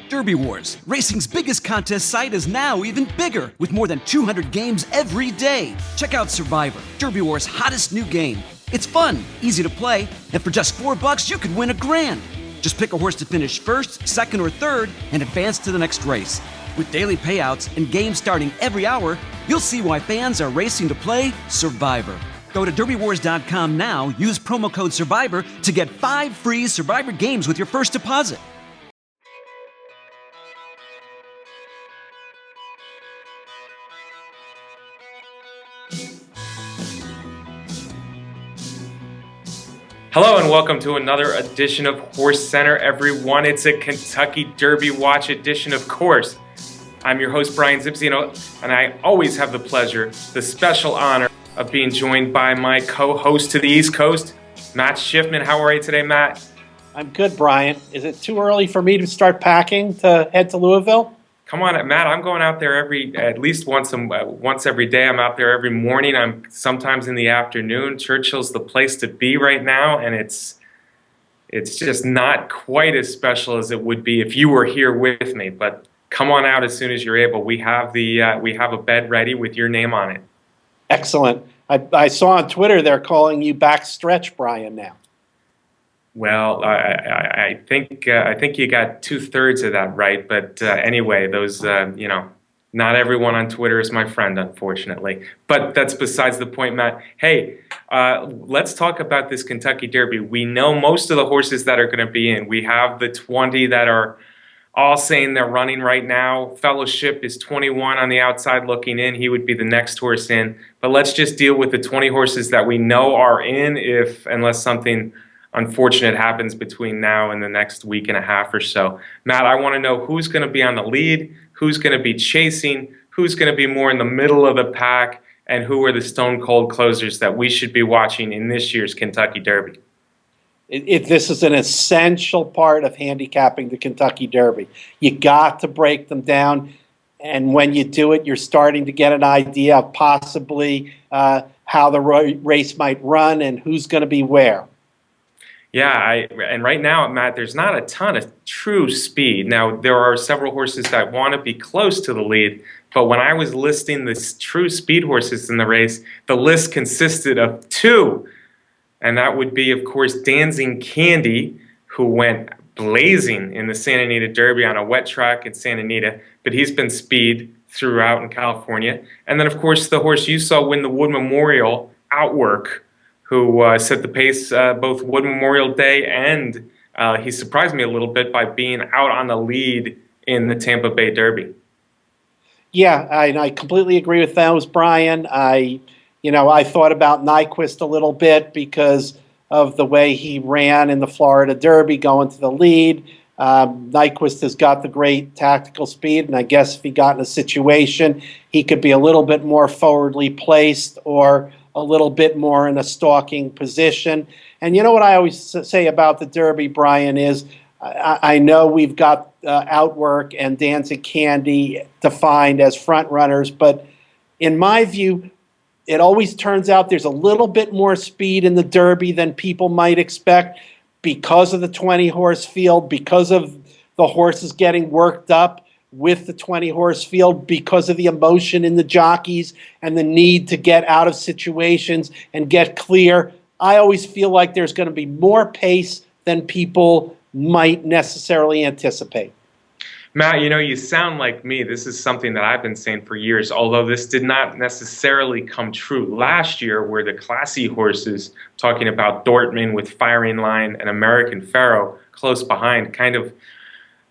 Derby Wars, racing's biggest contest site, is now even bigger with more than 200 games every day. Check out Survivor, Derby Wars' hottest new game. It's fun, easy to play, and for just $4 you could win $1,000. Just pick a horse to finish first, second, or third and advance to the next race. With daily payouts and games starting every hour, you'll see why fans are racing to play Survivor. Go to DerbyWars.com now, use promo code Survivor to get 5 free Survivor games with your first deposit. Hello and welcome to another edition of HorseCenter, everyone. It's a Kentucky Derby Watch edition, of course. I'm your host, Brian Zipsino, and I always have the pleasure, the special honor of being joined by my co-host to the East Coast, Matt Schiffman. How are you today, Matt? I'm good, Brian. Is it too early for me to start packing to head to Louisville? Come on, Matt. I'm going out there at least once every day. I'm out there every morning. I'm sometimes in the afternoon. Churchill's the place to be right now, and it's just not quite as special as it would be if you were here with me. But come on out as soon as you're able. We have a bed ready with your name on it. Excellent. I saw on Twitter they're calling you Backstretch Brian now. Well, I think you got 2/3 of that right, but anyway, those not everyone on Twitter is my friend, unfortunately. But that's besides the point, Matt. Hey, let's talk about this Kentucky Derby. We know most of the horses that are going to be in. We have the 20 that are all saying they're running right now. Fellowship is 21 on the outside looking in. He would be the next horse in. But let's just deal with the 20 horses that we know are in, unless something unfortunate happens between now and the next week and a half or so. Matt, I want to know who's going to be on the lead, who's going to be chasing, who's going to be more in the middle of the pack, and who are the stone cold closers that we should be watching in this year's Kentucky Derby. This is an essential part of handicapping the Kentucky Derby. You got to break them down, and when you do it, you're starting to get an idea of possibly how the race might run and who's going to be where. Yeah, and right now, Matt, there's not a ton of true speed. Now, there are several horses that want to be close to the lead, but when I was listing the true speed horses in the race, the list consisted of 2, and that would be, of course, Dancing Candy, who went blazing in the Santa Anita Derby on a wet track in Santa Anita, but he's been speed throughout in California. And then, of course, the horse you saw win the Wood Memorial, Outwork, who set the pace both Wood Memorial Day and he surprised me a little bit by being out on the lead in the Tampa Bay Derby. Yeah, I completely agree with those, Brian. I thought about Nyquist a little bit because of the way he ran in the Florida Derby going to the lead. Nyquist has got the great tactical speed, and I guess if he got in a situation, he could be a little bit more forwardly placed or a little bit more in a stalking position. And you know what I always say about the Derby, Brian, is I know we've got Outwork and Dancing Candy defined as front runners, but in my view, it always turns out there's a little bit more speed in the Derby than people might expect because of the 20-horse field, because of the horses getting worked up with the 20-horse field, because of the emotion in the jockeys and the need to get out of situations and get clear. I always feel like there's going to be more pace than people might necessarily anticipate. Matt, you sound like me. This is something that I've been saying for years, although this did not necessarily come true last year, where the classy horses, talking about Dortmund with Firing Line and American Pharoah close behind, kind of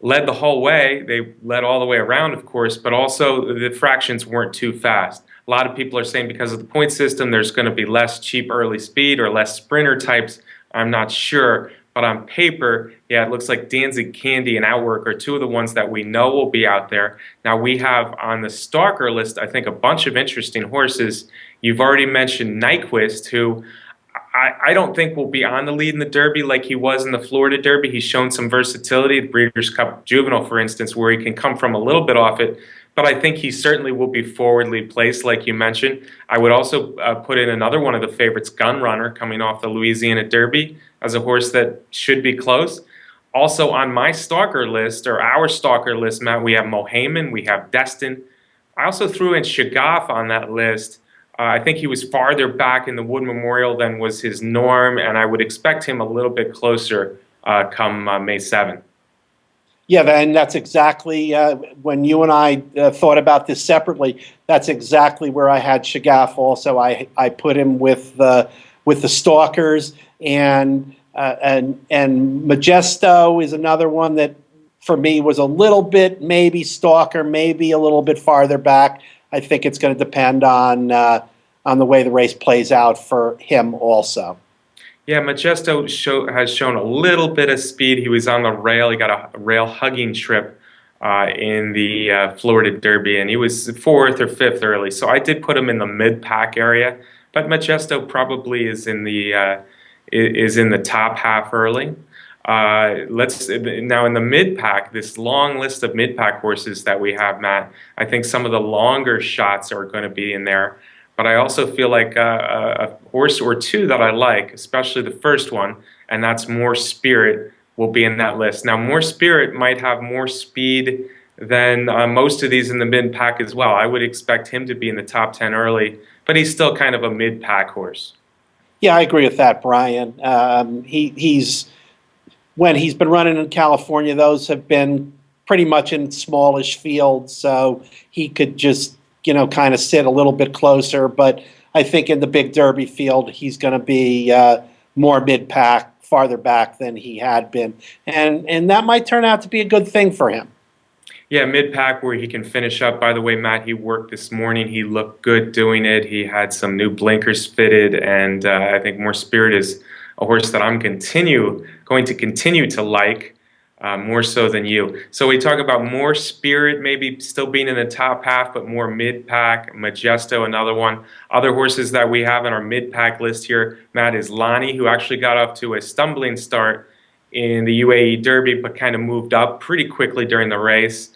led the whole way. They led all the way around, of course, but also the fractions weren't too fast. A lot of people are saying because of the point system, there's going to be less cheap early speed or less sprinter types. I'm not sure. But on paper, yeah, it looks like Dancing Candy and Outwork are 2 of the ones that we know will be out there. Now, we have on the stalker list, I think, a bunch of interesting horses. You've already mentioned Nyquist, who I don't think will be on the lead in the Derby like he was in the Florida Derby. He's shown some versatility, the Breeders' Cup Juvenile, for instance, where he can come from a little bit off it. But I think he certainly will be forwardly placed, like you mentioned. I would also put in another one of the favorites, Gunrunner, coming off the Louisiana Derby, as a horse that should be close. Also on my stalker list, or our stalker list, Matt, we have Mohayman, we have Destin. I also threw in Shagaf on that list. I think he was farther back in the Wood Memorial than was his norm, and I would expect him a little bit closer come May 7th. Yeah, and that's exactly when you and I thought about this separately. That's exactly where I had Shagaf. Also, I put him with the stalkers, and Majesto is another one that for me was a little bit maybe stalker, maybe a little bit farther back. I think it's going to depend on the way the race plays out for him also. Yeah, Majesto has shown a little bit of speed. He was on the rail. He got a rail hugging trip in the Florida Derby, and he was 4th or 5th early. So I did put him in the mid-pack area, but Majesto probably is in the top half early. Now in the mid-pack, this long list of mid-pack horses that we have, Matt, I think some of the longer shots are going to be in there. But I also feel like a horse or two that I like, especially the first one, and that's More Spirit, will be in that list. Now, More Spirit might have more speed than most of these in the mid-pack as well. I would expect him to be in the top 10 early, but he's still kind of a mid-pack horse. Yeah, I agree with that, Brian. He's when he's been running in California, those have been pretty much in smallish fields, so he could just kind of sit a little bit closer. But I think in the big Derby field, he's going to be more mid-pack, farther back than he had been, and that might turn out to be a good thing for him. Yeah, mid-pack where he can finish up. By the way, Matt, he worked this morning. He looked good doing it. He had some new blinkers fitted, and I think More Spirit is a horse that I'm going to continue to like more so than you. So we talk about More Spirit maybe still being in the top half, but more mid-pack. Majesto, another one. Other horses that we have on our mid-pack list here, Matt, is Lonnie, who actually got off to a stumbling start in the UAE Derby, but kind of moved up pretty quickly during the race.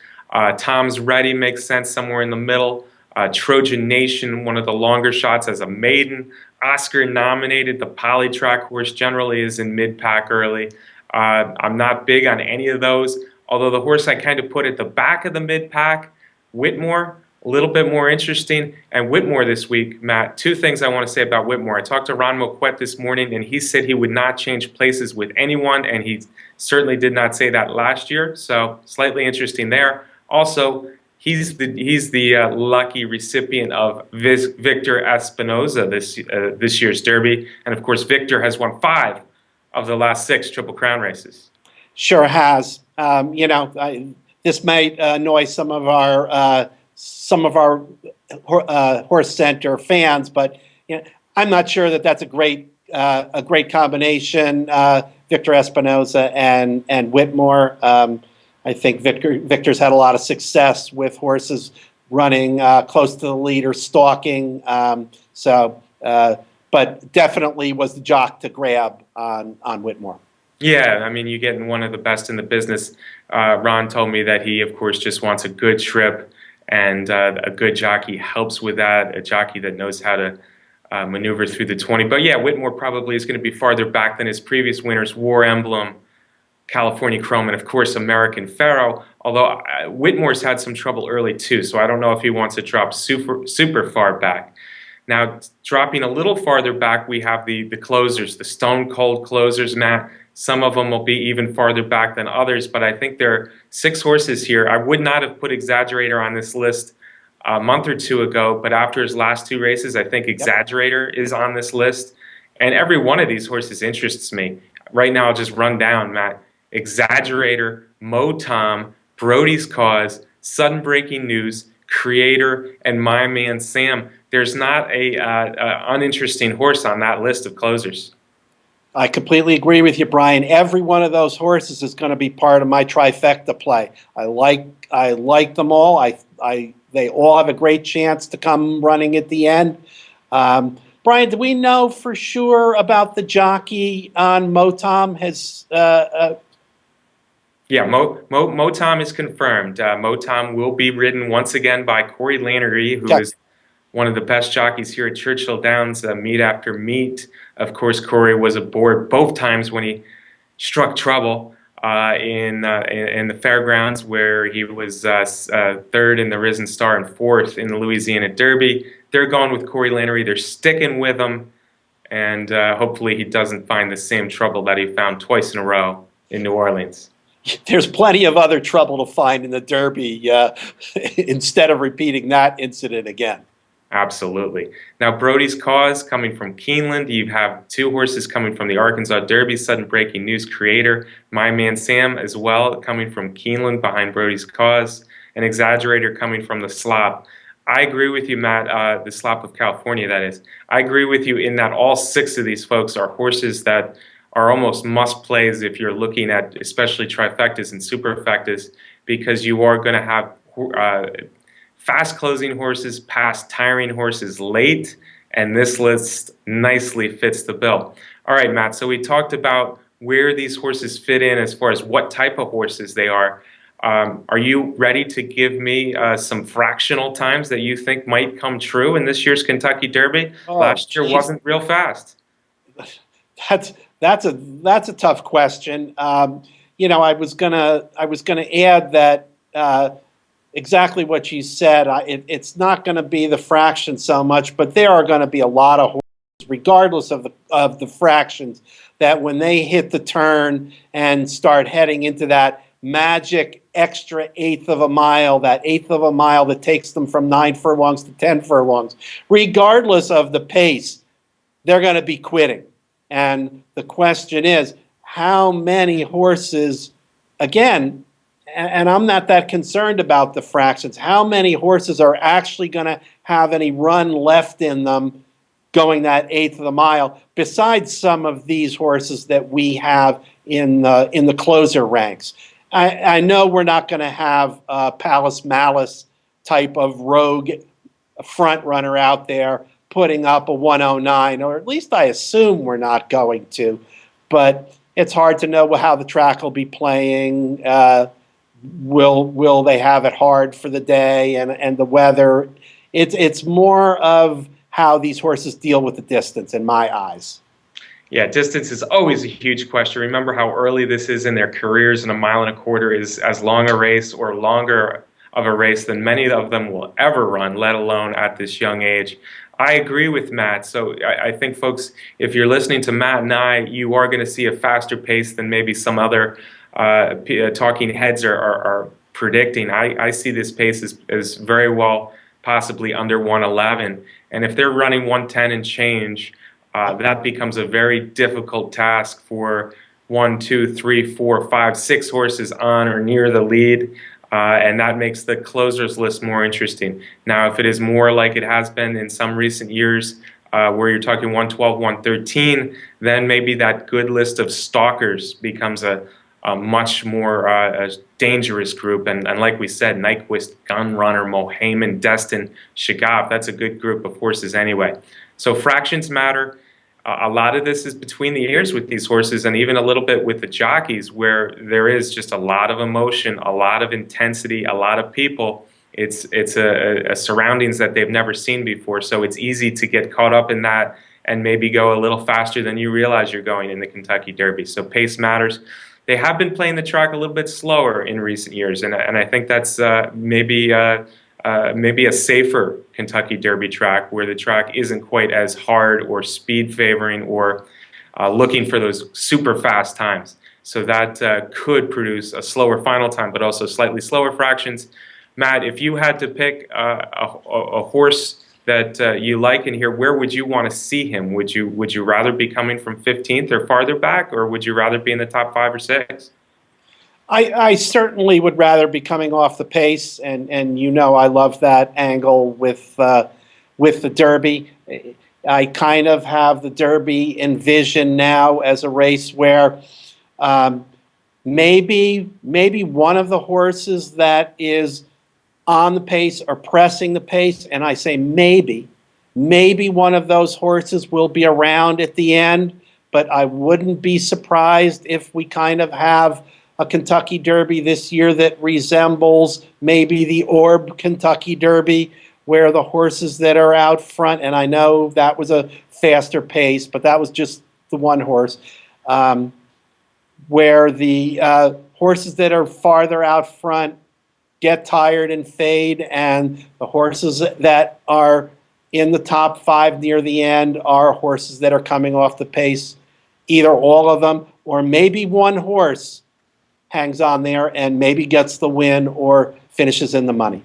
Tom's Ready makes sense somewhere in the middle. Trojan Nation, one of the longer shots as a maiden. Oscar nominated, the Polytrack horse, generally is in mid-pack early. I'm not big on any of those, although the horse I kind of put at the back of the mid-pack, Whitmore, a little bit more interesting. And Whitmore this week, Matt, two things I want to say about Whitmore. I talked to Ron Moquette this morning, and he said he would not change places with anyone, and he certainly did not say that last year, so slightly interesting there. Also, he's the lucky recipient of Victor Espinoza this year's Derby, and of course Victor has won 5 of the last 6 Triple Crown races. Sure has. This might annoy some of our HorseCenter fans, but I'm not sure that that's a great combination. Victor Espinoza and Whitmore. I think Victor's had a lot of success with horses running close to the leader, stalking. But definitely was the jock to grab on Whitmore. Yeah, I mean, you're getting one of the best in the business. Ron told me that he, of course, just wants a good trip, and a good jockey helps with that, a jockey that knows how to maneuver through the 20. But yeah, Whitmore probably is going to be farther back than his previous winners, War Emblem, California Chrome, and of course American Pharoah, although Whitmore's had some trouble early too, so I don't know if he wants to drop super far back. Now, dropping a little farther back, we have the closers, the stone cold closers, Matt. Some of them will be even farther back than others, but I think there are 6 horses here. I would not have put Exaggerator on this list a month or 2 ago, but after his last 2 races, I think Exaggerator is on this list, and every one of these horses interests me. Right now, I'll just run down, Matt. Exaggerator, Motom, Brody's Cause, Sudden Breaking News, Creator, and My Man Sam. There's not a uninteresting horse on that list of closers. I completely agree with you, Brian. Every one of those horses is going to be part of my trifecta play. I like them all. They all have a great chance to come running at the end. Brian, do we know for sure about the jockey on Motom? Yeah, Motom is confirmed. Motom will be ridden once again by Corey Lanery, who is one of the best jockeys here at Churchill Downs, meet after meet. Of course, Corey was aboard both times when he struck trouble. in the fairgrounds, where he was third in the Risen Star and fourth in the Louisiana Derby. They're going with Corey Lanerie. They're sticking with him, and hopefully he doesn't find the same trouble that he found twice in a row in New Orleans. There's plenty of other trouble to find in the Derby instead of repeating that incident again. Absolutely. Now, Brody's Cause coming from Keeneland. You have two horses coming from the Arkansas Derby. Sudden breaking news creator, My Man Sam, as well, coming from Keeneland behind Brody's Cause. An Exaggerator coming from the Slop. I agree with you, Matt, the Slop of California, that is. I agree with you in that all six of these folks are horses that are almost must-plays if you're looking at especially trifectas and superfectas, because you are going to have fast-closing horses pass tiring horses late, and this list nicely fits the bill. All right, Matt, so we talked about where these horses fit in as far as what type of horses they are. Are you ready to give me some fractional times that you think might come true in this year's Kentucky Derby? Last year wasn't real fast. That's a tough question. You know, I was gonna add that exactly what you said. It's not going to be the fraction so much, but there are going to be a lot of horses, regardless of the fractions, that when they hit the turn and start heading into that magic extra eighth of a mile, that eighth of a mile that takes them from 9 furlongs to 10 furlongs, regardless of the pace, they're going to be quitting. And the question is, how many horses, again, and I'm not that concerned about the fractions, how many horses are actually going to have any run left in them going that eighth of the mile, besides some of these horses that we have in the closer ranks? I know we're not going to have Palace Malice type of rogue front runner out there putting up a 109, or at least I assume we're not going to. But it's hard to know how the track will be playing. Will they have it hard for the day and the weather? It's more of how these horses deal with the distance in my eyes. Yeah, distance is always a huge question. Remember how early this is in their careers, and a mile and a quarter is as long a race or longer of a race than many of them will ever run, let alone at this young age. I agree with Matt. So I think, folks, if you're listening to Matt and I, you are going to see a faster pace than maybe some other talking heads are predicting. I see this pace as very well possibly under 111. And if they're running 110 and change, that becomes a very difficult task for 1, 2, 3, 4, 5, 6 horses on or near the lead. And that makes the closers list more interesting. Now, if it is more like it has been in some recent years, where you're talking 112, 113, then maybe that good list of stalkers becomes a much more dangerous group. And like we said, Nyquist, Gunrunner, Mohaymen, Destin, Shagaf, that's a good group of horses anyway. So fractions matter. A lot of this is between the ears with these horses, and even a little bit with the jockeys, where there is just a lot of emotion, a lot of intensity, a lot of people. It's a surroundings that they've never seen before, so it's easy to get caught up in that and maybe go a little faster than you realize you're going in the Kentucky Derby. So pace matters. They have been playing the track a little bit slower in recent years, and I think that's maybe a safer Kentucky Derby track, where the track isn't quite as hard or speed favoring or looking for those super fast times. So that could produce a slower final time, but also slightly slower fractions. Matt, if you had to pick a horse that you like in here, where would you want to see him? Would you rather be coming from 15th or farther back, or would you rather be in the top 5 or 6? I certainly would rather be coming off the pace, and you know I love that angle with the Derby. I kind of have the Derby envisioned now as a race where maybe one of the horses that is on the pace or pressing the pace, and I say maybe one of those horses will be around at the end, but I wouldn't be surprised if we kind of have a Kentucky Derby this year that resembles maybe the Orb Kentucky Derby, where the horses that are out front, and I know that was a faster pace, but that was just the one horse. where the horses that are farther out front get tired and fade, and the horses that are in the top 5 near the end are horses that are coming off the pace, either all of them or maybe one horse hangs on there and maybe gets the win or finishes in the money.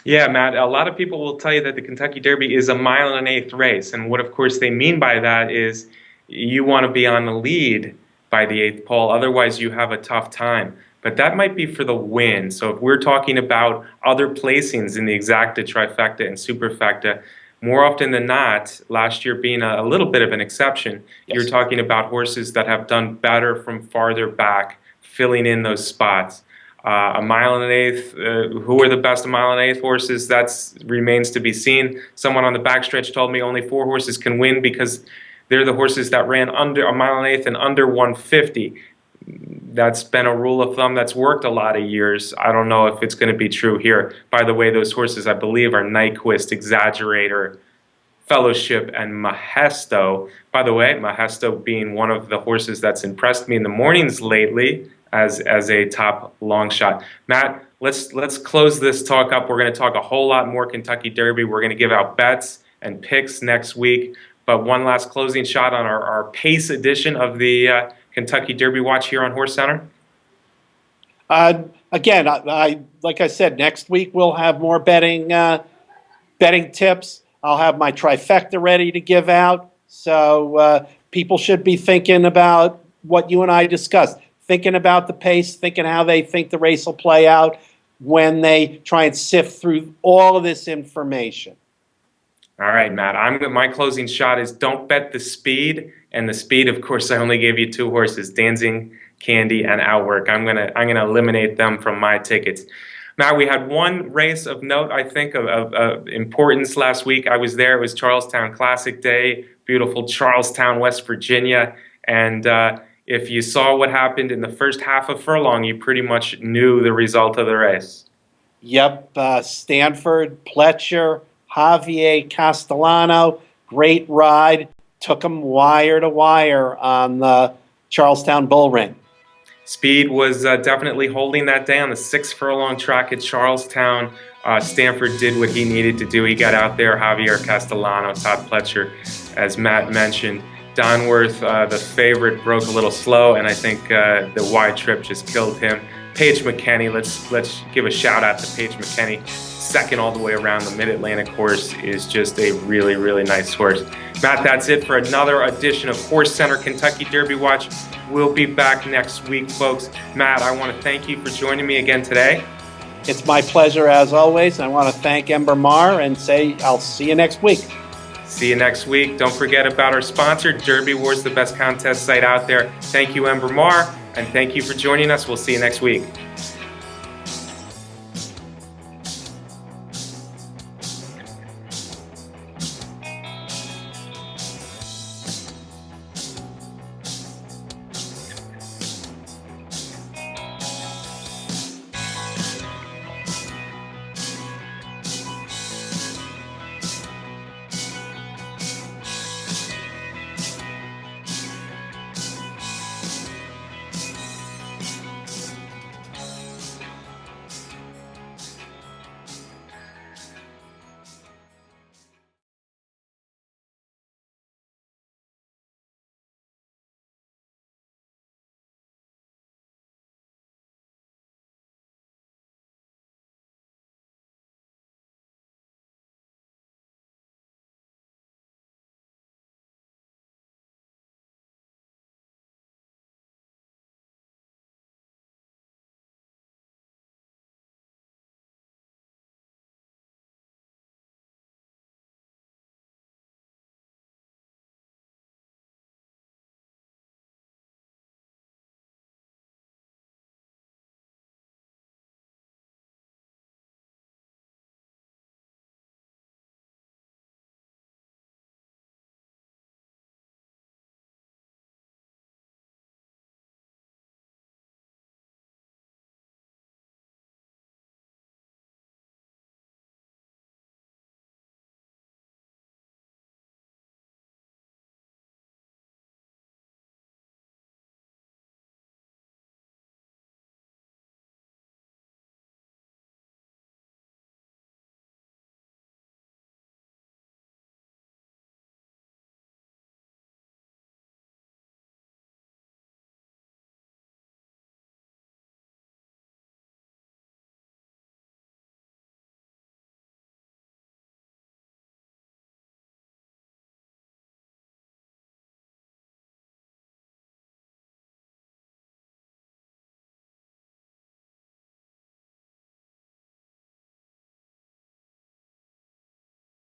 Yeah, Matt, a lot of people will tell you that the Kentucky Derby is a 1.125 mile race. And what, of course, they mean by that is you want to be on the lead by the 8th pole. Otherwise, you have a tough time. But that might be for the win. So if we're talking about other placings in the exacta, trifecta, and superfecta, more often than not, last year being a little bit of an exception, yes, you're talking about horses that have done better from farther back, filling in those spots. A 1.125 miles, who are the best 1.125 miles horses? That remains to be seen. Someone on the backstretch told me only 4 horses can win because they're the horses that ran under a 1.125 miles and under 150. That's been a rule of thumb that's worked a lot of years. I don't know if it's going to be true here. By the way, those horses, I believe, are Nyquist, Exaggerator, Fellowship, and Mahesto. By the way, Mahesto being one of the horses that's impressed me in the mornings lately as a top long shot. Matt, let's close this talk up. We're going to talk a whole lot more Kentucky Derby. We're going to give out bets and picks next week. But one last closing shot on our pace edition of the Kentucky Derby Watch here on HorseCenter. Again, I like I said, next week we'll have more betting tips. I'll have my trifecta ready to give out. So people should be thinking about what you and I discussed, thinking about the pace, thinking how they think the race will play out when they try and sift through all of this information. All right, Matt. My closing shot is don't bet the speed. And the speed, of course, I only gave you 2 horses, Dancing, Candy, and Outwork. I'm gonna eliminate them from my tickets. Matt, we had one race of note, I think, of importance last week. I was there. It was Charlestown Classic Day, beautiful Charlestown, West Virginia. And if you saw what happened in the first half of Furlong, you pretty much knew the result of the race. Yep, Stanford, Pletcher, Javier Castellano, great ride. Took him wire to wire on the Charlestown Bull Ring. Speed was definitely holding that day on the 6 furlong track at Charlestown. Stanford did what he needed to do. He got out there. Javier Castellano, Todd Pletcher, as Matt mentioned. Donworth, the favorite, broke a little slow, and I think the wide trip just killed him. Paige McKenney, let's give a shout out to Paige McKenney. Second all the way around the Mid-Atlantic horse is just a really, really nice horse. Matt, that's it for another edition of HorseCenter Kentucky Derby Watch. We'll be back next week, folks. Matt, I want to thank you for joining me again today. It's my pleasure as always. I want to thank Ember Mar and say I'll see you next week. See you next week. Don't forget about our sponsor, Derby Wars, the best contest site out there. Thank you, Ember Mar, and thank you for joining us. We'll see you next week.